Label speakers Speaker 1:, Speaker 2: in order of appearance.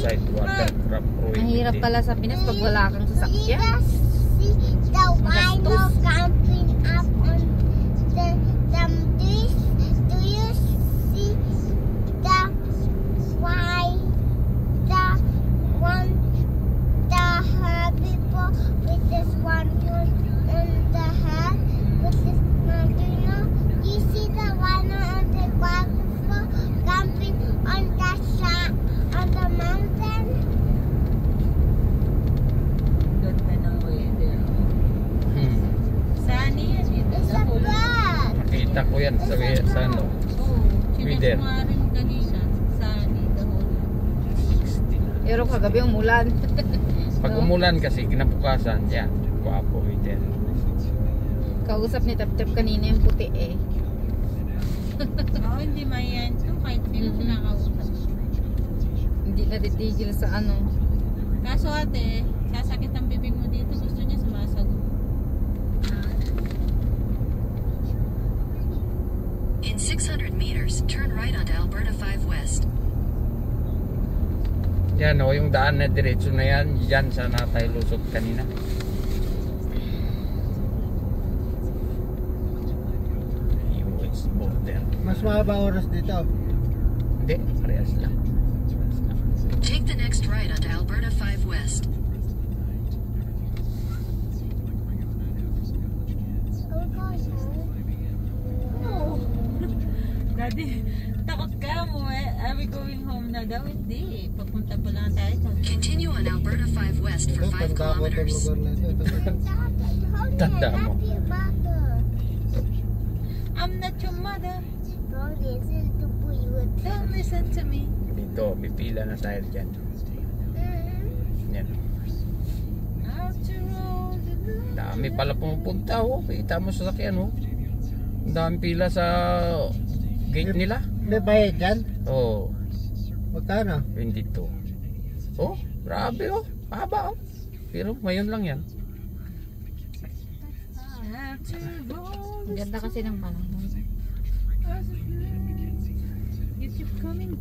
Speaker 1: outside watercraft prohibited.
Speaker 2: Ang hirap pala sa Pinas pag wala kang sasakyan.
Speaker 3: The wino camping up on the trees. Do you see the people with this one on the head with this mountain? Do you see the wino on the waterfall camping on the mountain?
Speaker 1: Nakita ko yan sa ano. Weather.
Speaker 2: Pero kagabi umulan.
Speaker 1: Pag umulan kasi kinabukasan, yan. Guwapo weather.
Speaker 2: Kausap ni Tap-Tap kanina yung puti eh.
Speaker 4: Oo, hindi mayan ito. Kahit sino kinakausap.
Speaker 2: Hindi natitigil sa ano.
Speaker 4: Kaso ate, sasakit ang bibig mo dito. Gusto niya sumasagot.
Speaker 5: In 600 meters, turn right onto Alberta 5 West.
Speaker 1: Yan o, yung daan na diretso na yan. Yan sana tayo lusot kanina. US border.
Speaker 6: Mas mahaba oras dito.
Speaker 1: Hindi, parehas lang.
Speaker 5: Take the next right onto Alberta 5 West.
Speaker 4: Daddy, takot ka mo eh. Are we going home na daw? Hindi. Papunta pa lang tayo.
Speaker 5: Continue on Alberta 5 West for 5 kilometers.
Speaker 1: Tanda mo.
Speaker 4: I'm not your mother.
Speaker 3: Don't listen to Puywood.
Speaker 4: Don't listen to me.
Speaker 1: Dito, pipila na tayo dyan. Yan.
Speaker 4: Out to roll the blue.
Speaker 1: Dami pala pumupunta oh. Kita mo sa sakyan oh. Ang dami pila sa gate nila.
Speaker 6: May bayad dyan?
Speaker 1: Oh,
Speaker 6: Magkano?
Speaker 1: 22. Oh, grabe oh. Haba oh. Pero ngayon lang yan.
Speaker 4: Out to roll.
Speaker 2: Ang ganda kasi ng panahon.
Speaker 4: You keep coming